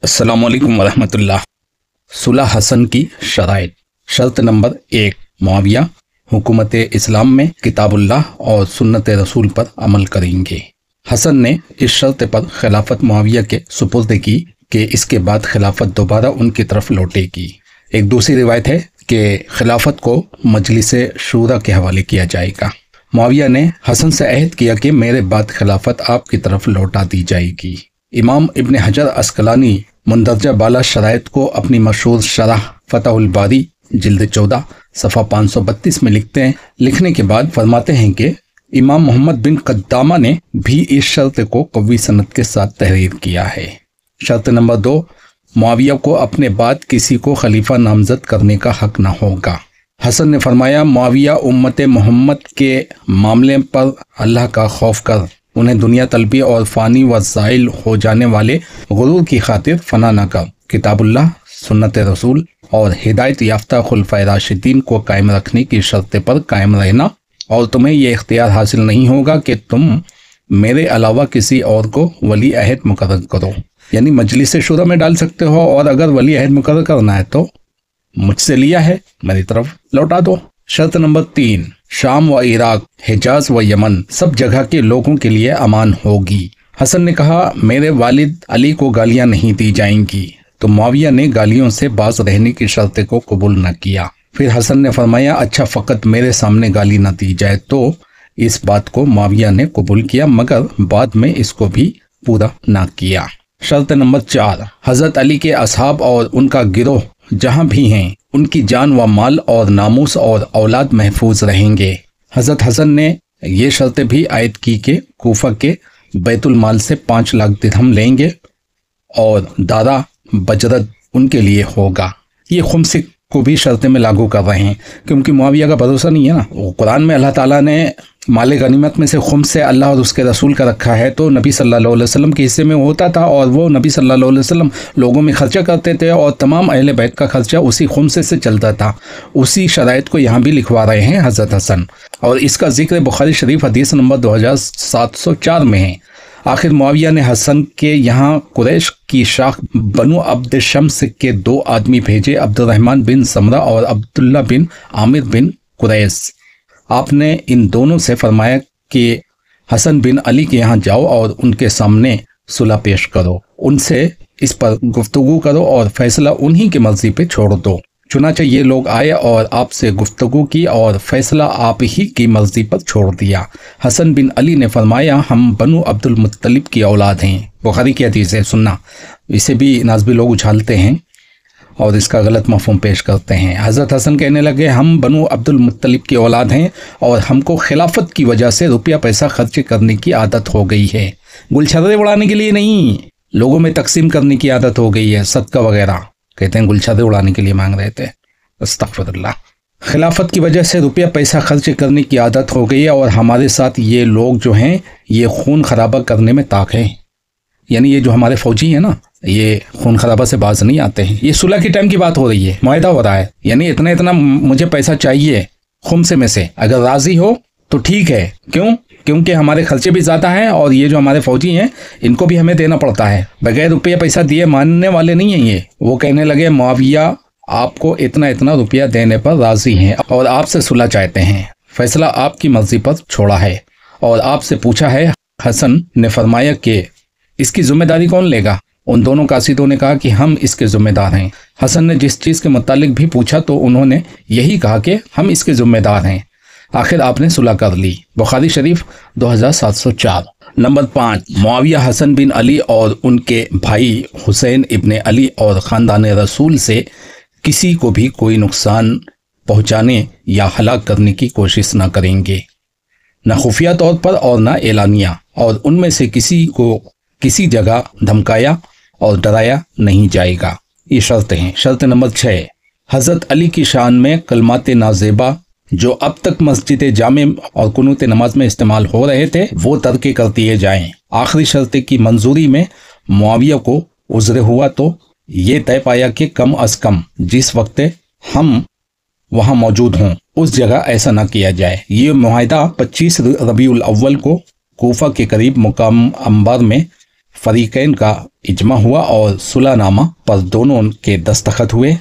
अस्सलाम वालेकुम वरहमतुल्लाह। सुलह हसन की शराइत। शर्त नंबर 1, मुआविया हुकूमत इस्लाम में किताबुल्लाह और सुन्नत रसूल पर अमल करेंगे। हसन ने इस शर्त पर खिलाफत मुआविया के सुपुर्द की कि इसके बाद खिलाफत दोबारा उनकी तरफ लौटेगी। एक दूसरी रिवायत है कि खिलाफत को मजलिस शूरा के हवाले किया जाएगा। मुआविया ने हसन से अहद किया कि मेरे बाद खिलाफत आपकी तरफ लौटा दी जाएगी। इमाम इब्न हजर अस्कलानी मुंदरजा बाला शराइत को अपनी मशहूर शरह फतहुल बारी जिल्द 14 सफ़ा 532 में लिखने के बाद फरमाते हैं कि इमाम मोहम्मद बिन कद्दामा ने भी इस शर्त को कवी सनद के साथ तहरीर किया है। शर्त नंबर 2, मुआविया को अपने बाद किसी को खलीफा नामजद करने का हक न होगा। हसन ने फरमाया, मुआविया उम्मत मोहम्मद के मामले पर अल्लाह का खौफ कर उन्हें दुनिया तलबी और फ़ानी व ज़ाइल हो जाने वाले गुरूर की खातिर फना न कर। किताबुल्लाह, सुन्नत रसूल और हिदायत याफ्ता खुलफाए राशिदीन को कायम रखने की शर्त पर कायम रहना, और तुम्हें यह इख्तियार हासिल नहीं होगा कि तुम मेरे अलावा किसी और को वली अहद मुकर्रर करो। यानी मजलिस शुरा में डाल सकते हो, और अगर वली अहद मुकर्रर करना है तो मुझसे लिया है, मेरी तरफ लौटा दो। शर्त नंबर 3, शाम व इराक, हिजाज व यमन सब जगह के लोगों के लिए अमान होगी। हसन ने कहा, मेरे वालिद अली को गालियां नहीं दी जाएंगी, तो मुआविया ने गालियों से बाज रहने की शर्त को कबूल न किया। फिर हसन ने फरमाया, अच्छा फ़कत मेरे सामने गाली न दी जाए। तो इस बात को मुआविया ने कबूल किया, मगर बाद में इसको भी पूरा न किया। शर्त नंबर 4, हज़रत अली के असहाब और उनका गिरोह जहाँ भी हैं उनकी जान व माल और नामूस और औलाद महफूज रहेंगे। हज़रत हसन ने ये शर्त भी आयद की कि कूफा के बैतुल माल से 5 लाख दिरहम लेंगे और दारा बजरत उनके लिए होगा। ये खुम्स को भी शर्तें में लागू कर रहे हैं, क्योंकि मुआविया का भरोसा नहीं है ना। वो कुरान में अल्लाह ताला ने माल गनीमत में से खुम्स से अल्लाह और उसके रसूल का रखा है, तो नबी सल्लल्लाहु अलैहि वसल्लम के हिस्से में होता था, और वो नबी सल्लल्लाहु अलैहि वसल्लम लोगों में खर्चा करते थे, और तमाम अहले बैत का खर्चा उसी खुम्स से चलता था। उसी शराइत को यहाँ भी लिखवा रहे हैं हज़रत हसन, और इसका जिक्र बुखारी शरीफ हदीस नंबर 2704 में है। आखिर मुआविया ने हसन के यहाँ कुरैश की शाख बनु अब्द शम्स के 2 आदमी भेजे, अब्दुर्रहमान बिन समरा और अब्दुल्ला बिन आमिर बिन कुरैश। आपने इन दोनों से फरमाया कि हसन बिन अली के यहाँ जाओ और उनके सामने सुलह पेश करो, उनसे इस पर गुफ्तगू करो और फैसला उन्हीं की मर्जी पे छोड़ दो। चुनांचे ये लोग आए और आपसे गुफ्तगू की और फैसला आप ही की मर्जी पर छोड़ दिया। हसन बिन अली ने फरमाया, हम बनु अब्दुल मुत्तलिब की औलाद हैं। बुखारी की हदीस है, सुनना। इसे भी नाज़बी लोग उछालते हैं और इसका गलत मफ़हूम पेश करते हैं। हज़रत हसन कहने लगे, हम बनु अब्दुल मुत्तलिब की औलाद हैं और हमको खिलाफत की वजह से रुपया पैसा खर्च करने की आदत हो गई है। गुलछर्रे उड़ाने के लिए नहीं, लोगों में तकसीम करने की आदत हो गई है, सदका वगैरह। कहते हैं गुलछर्रे उड़ाने के लिए मांग रहे थे, अस्तग़फिरुल्लाह। खिलाफत की वजह से रुपया पैसा खर्च करने की आदत हो गई है, और हमारे साथ ये लोग जो हैं ये खून खराबा करने में ताक हैं। यानी ये जो हमारे फौजी हैं ना, ये खून खराबा से बाज नहीं आते हैं। ये सुलह के टाइम की बात हो रही है, मुआहदा हो रहा है। यानी इतना इतना मुझे पैसा चाहिए खुम्से में से, अगर राजी हो तो ठीक है। क्यों? क्योंकि हमारे खर्चे भी ज़्यादा हैं, और ये जो हमारे फौजी हैं इनको भी हमें देना पड़ता है। बगैर रुपया पैसा दिए मानने वाले नहीं हैं ये। वो कहने लगे, मुआविया आपको इतना इतना रुपया देने पर राजी हैं और आपसे सुलह चाहते हैं। फैसला आपकी मर्जी पर छोड़ा है और आपसे पूछा है। हसन ने फरमाया कि इसकी जिम्मेदारी कौन लेगा? उन दोनों कासिदों ने कहा कि हम इसके जिम्मेदार हैं। हसन ने जिस चीज़ के मुतालिक भी पूछा तो उन्होंने यही कहा कि हम इसके जिम्मेदार हैं। आखिर आपने सुलह कर ली। बुखारी शरीफ 2704। नंबर 5, मुआविया हसन बिन अली और उनके भाई हुसैन इब्ने अली और ख़ानदान रसूल से किसी को भी कोई नुकसान पहुँचाने या हलाक करने की कोशिश न करेंगे, न खुफिया तौर पर और न एलानिया, और उनमें से किसी को किसी जगह धमकाया और डराया नहीं जाएगा। ये शर्त हैं। शर्त नंबर 6, हज़रत अली की शान में कलमात नाज़ेबा जो अब तक मस्जिद जामे और कुनूत नमाज में इस्तेमाल हो रहे थे वो तर्क कर दिए जाएं। आखिरी शर्त की मंजूरी में मुआविया को उज़्र हुआ तो ये तय पाया कि कम अज कम जिस वक्त हम वहाँ मौजूद हों उस जगह ऐसा न किया जाए। ये मुआहदा 25 रबीउल अव्वल को कूफा के करीब मुकाम अंबार में फरीकैन का इजमा हुआ और सुलहनामा पर दोनों के दस्तखत हुए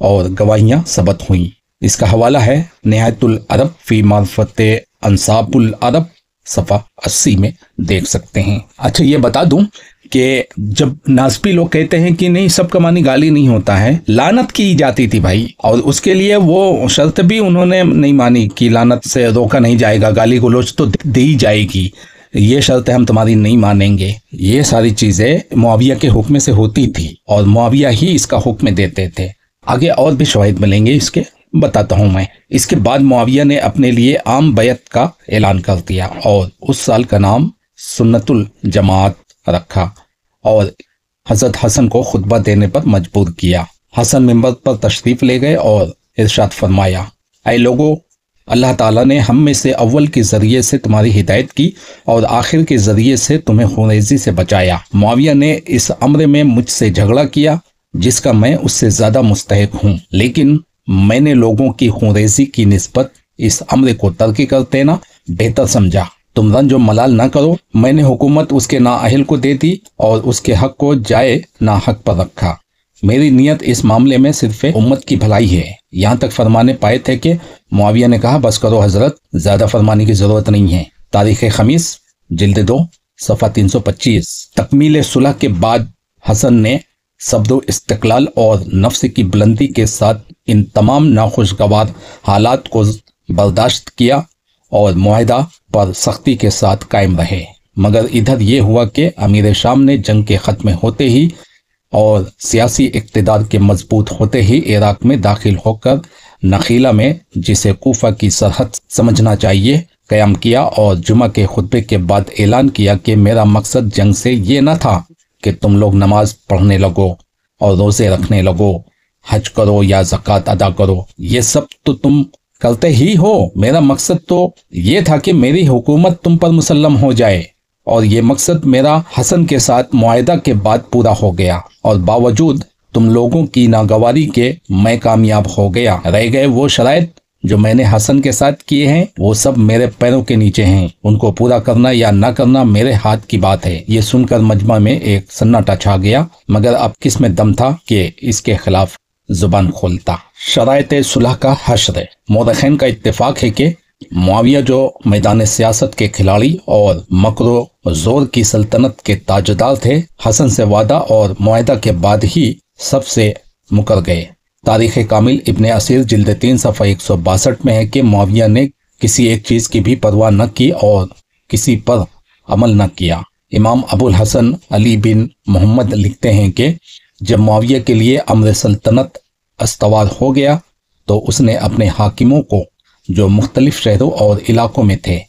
और गवाहियां सबत हुईं। इसका हवाला है निहायतुल अरब फी मार्फत अंसाबुल अरब, सफ़ा 80 में देख सकते हैं। अच्छा, ये बता दूं कि जब नास्बी लोग कहते हैं कि नहीं सबका मानी गाली नहीं होता है, लानत की जाती थी भाई, और उसके लिए वो शर्त भी उन्होंने नहीं मानी कि लानत से रोका नहीं जाएगा, गाली गलौज तो दी जाएगी, ये शर्त हम तुम्हारी नहीं मानेंगे। ये सारी चीजें मुआविया के हुक्म से होती थी और मुआविया ही इसका हुक्म देते थे। आगे और भी शवाहिद मिलेंगे इसके, बताता हूं मैं। इसके बाद मुआविया ने अपने लिए आम बैत का ऐलान कर दिया और उस साल का नाम सुन्नतुल जमात रखा और हजरत हसन को खुतबा देने पर मजबूर किया। हसन मिंबर पर तशरीफ ले गए और इरशाद फरमाया, ऐ लोगों, अल्लाह ताला ने हम में से अव्वल के जरिए से तुम्हारी हिदायत की और आखिर के जरिए से तुम्हें खुरेजी से बचाया। मुआविया ने इस अम्र में मुझसे झगड़ा किया जिसका मैं उससे ज्यादा मुस्तहिक हूँ, लेकिन मैंने लोगों की खुरेजी की निस्बत इस अम्र को तर्क कर देना बेहतर समझा। तुम रंज और मलाल न करो। मैंने हुकूमत उसके नाअहल को दे दी और उसके हक को जाए ना हक पर रखा। मेरी नियत इस मामले में सिर्फ उम्मत की भलाई है। यहाँ तक फरमाने पाए थे कि मुआविया ने कहा, बस करो हजरत, ज्यादा फरमाने की जरूरत नहीं है। तारीख खमीस जिल्द 2 सफ़ा 325। तकमील सुलह के बाद हसन ने सब्र इस्तिकलाल और नफ्स की बुलंदी के साथ इन तमाम नाखुशगवार हालात को बर्दाश्त किया और मुआहिदा पर सख्ती के साथ कायम रहे। मगर इधर ये हुआ कि अमीर शाम ने जंग के ख़त्म होते ही और सियासी इक़्तिदार के मजबूत होते ही इराक में दाखिल होकर नखीला में, जिसे कूफा की सरहद समझना चाहिए, क़याम किया और जुमा के खुतबे के बाद ऐलान किया कि मेरा मकसद जंग से ये न था कि तुम लोग नमाज पढ़ने लगो और रोज़े रखने लगो, हज करो या ज़कात अदा करो, ये सब तो तुम करते ही हो। मेरा मकसद तो ये था कि मेरी हुकूमत तुम पर मुसल्लम हो जाए, और ये मकसद मेरा हसन के साथ मुआहिदा के बाद पूरा हो गया और बावजूद तुम लोगों की नागवारी के मैं कामयाब हो गया। रह गए वो शराइत जो मैंने हसन के साथ किए हैं, वो सब मेरे पैरों के नीचे हैं। उनको पूरा करना या ना करना मेरे हाथ की बात है। ये सुनकर मजमा में एक सन्नाटा छा गया, मगर अब किस में दम था कि इसके खिलाफ जुबान खोलता। शराइत सुलह का हश्र। मौरखैन का इत्तेफाक है कि मुआविया जो मैदान सियासत के खिलाड़ी और मकरो जोर की सल्तनत के ताजदार थे, हसन से वादा और मुआहिदा के बाद ही सबसे मुकर गए। तारीख कामिल इब्ने असीर जिल्द 3 सफ़ा 162 में है कि मुआविया ने किसी एक चीज़ की भी परवाह न की और किसी पर अमल न किया। इमाम अबुल हसन अली बिन मोहम्मद लिखते हैं कि जब मुआविया के लिए अम्र सल्तनत अस्तवार हो गया तो उसने अपने हाकिमों को, जो मुख्तलिफ शहरों और इलाकों में थे,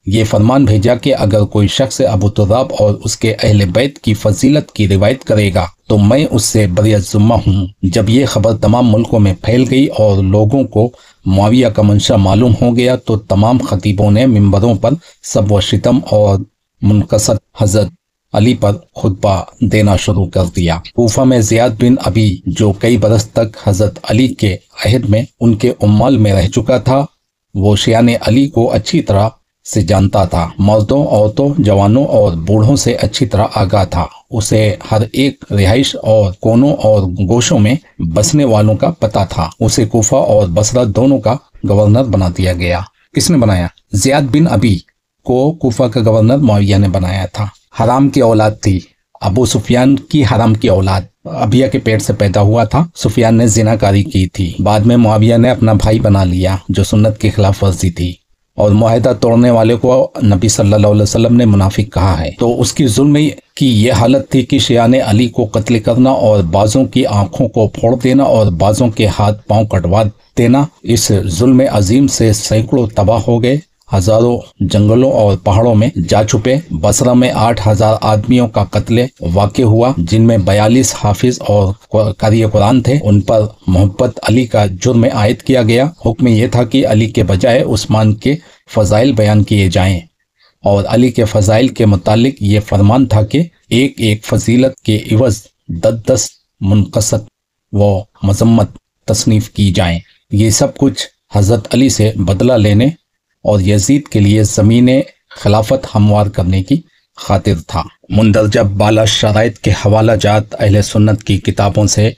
ये फरमान भेजा कि अगर कोई शख्स अबू तुराब और उसके अहले बैत की फजीलत की रिवायत करेगा तो मैं उससे बरियत ज़िम्मा हूँ। जब ये खबर तमाम मुल्कों में फैल गई और लोगों को मुआविया का मंशा मालूम हो गया तो तमाम खतीबों ने मिंबरों पर सब व शितम और मुनकसद हजरत अली पर खुतबा देना शुरू कर दिया। कूफा में ज़ियाद बिन अबी, जो कई बरस तक हजरत अली के अहद में उनके उम्माल में रह चुका था, वो शियाने अली को अच्छी तरह से जानता था। मर्दों, औरतों, जवानों और बूढ़ों से अच्छी तरह आगाह था। उसे हर एक रिहाइश और कोनों और गोशों में बसने वालों का पता था। उसे कूफा और बसरा दोनों का गवर्नर बना दिया गया। किसने बनाया? ज़ियाद बिन अबी को कूफा का गवर्नर मुआविया ने बनाया था। हराम की औलाद थी, अबू सुफियान की हराम की औलाद, अबिया के पेट से पैदा हुआ था। सुफियान ने जिनाकारी की थी। बाद में मुआविया ने अपना भाई बना लिया, जो सुन्नत की खिलाफ वर्जी थी, और मुआहिदा तोड़ने वाले को नबी सल्लल्लाहु अलैहि वसल्लम ने मुनाफिक कहा है। तो उसकी जुल्म की ये हालत थी कि शियाने अली को कत्ल करना और बाजों की आंखों को फोड़ देना और बाजों के हाथ पांव कटवा देना। इस जुल्म अजीम से सैकड़ों तबाह हो गए, हजारों जंगलों और पहाड़ों में जा छुपे। बसरा में 8000 आदमियों का कत्ले वाक़ हुआ, जिनमें 42 हाफिज और कारी कुरान थे। उन पर मोहब्बत अली का जुर्म आयद किया गया। हुक्म यह था कि अली के बजाय उस्मान के फजाइल बयान किए जाएं, और अली के फजाइल के मुतालिक ये फरमान था कि एक एक फजीलत के इवज 10 मुनक़सद व मजम्मत तसनीफ की जाएं। ये सब कुछ हजरत अली से बदला लेने और यजीद के लिए ज़मीन खिलाफत हमवार करने की खातिर था। مندرجہ بالا شرائط کے حوالہ جات اہل سنت کی کتابوں سے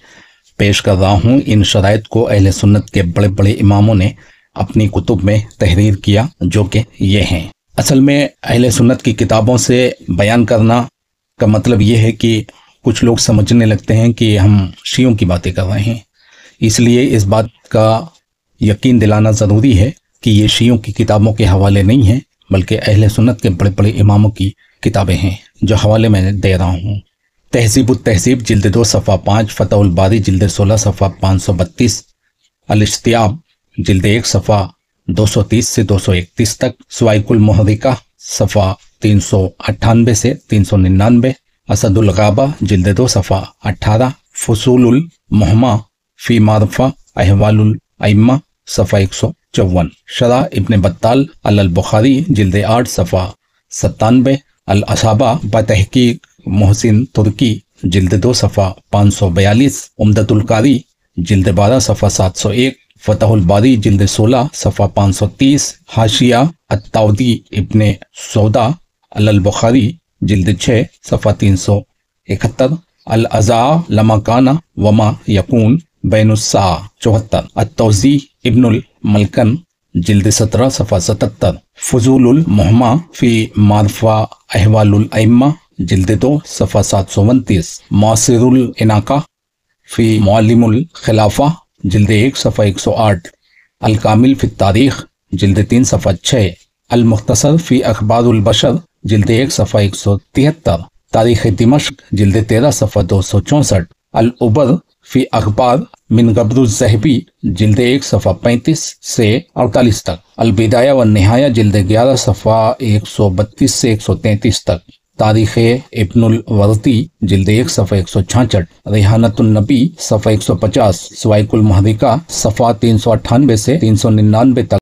پیش کر رہا ہوں۔ ان شرائط کو اہل سنت کے بڑے بڑے اماموں نے اپنی کتب میں تحریر کیا، جو کہ یہ ہیں۔ اصل میں اہل سنت کی کتابوں سے بیان کرنا کا مطلب یہ ہے کہ کچھ لوگ سمجھنے لگتے ہیں کہ ہم شیعوں کی باتیں کر رہے ہیں، اس لیے اس بات کا یقین دلانا ضروری ہے کہ یہ شیعوں کی کتابوں کے حوالے نہیں ہیں، بلکہ اہل سنت کے بڑے بڑے اماموں کی کتابیں ہیں جو حوالے میں دے رہا ہوں۔ تہذیب التہذیب جلد 2 صفحہ 5، فتح الباری جلد 16 صفحہ 532، الاشتیاب جلد 1 صفحہ 230 سے 231 تک، سوائق المحرقہ صفحہ 398 سے 399، اسد الغابہ جلد 2 صفحہ 18، فصول المہمہ فی معرفہ احوال الائمہ صفحہ 154، شرح ابن بطال علی البخاری جلد 8 صفحہ 97، الاصابہ بتحقیق محسن ترکی جلد 2 صفحہ 542، عمدۃ القاری جلد 12 صفحہ 701، فتح الباری جلد 16 صفحہ 530، حاشیہ التاودی ابن سودا علی البخاری جلد 6 صفحہ 371، الازا لما کانا وما یکون بین الساعہ 74، التوزی ابن الملکن جلد 17 صفحہ 77، فضول المہمہ فی معرفہ احوال الائمہ جلد 2 صفحہ 729، معاصر العناقہ فی معلم الخلافہ جلد 1 صفحہ 108، الکامل فی التاریخ جلد 3 صفحہ 6، المختصر فی اخبار البشر جلد 1 صفحہ 173، تاریخ دمشق جلد 13 صفحہ 264، العبر فی اخبار من قبر الذہبی جلد 1 صفحہ 35 سے 48 تک، البدایہ والنہایہ جلد 11 صفحہ 132 سے 133 تک، تاریخ ابن الورطی جلد 1 صفحہ 166، ریحانۃ النبی صفحہ 150، سوائق المحرقہ صفحہ 398 سے 399 تک۔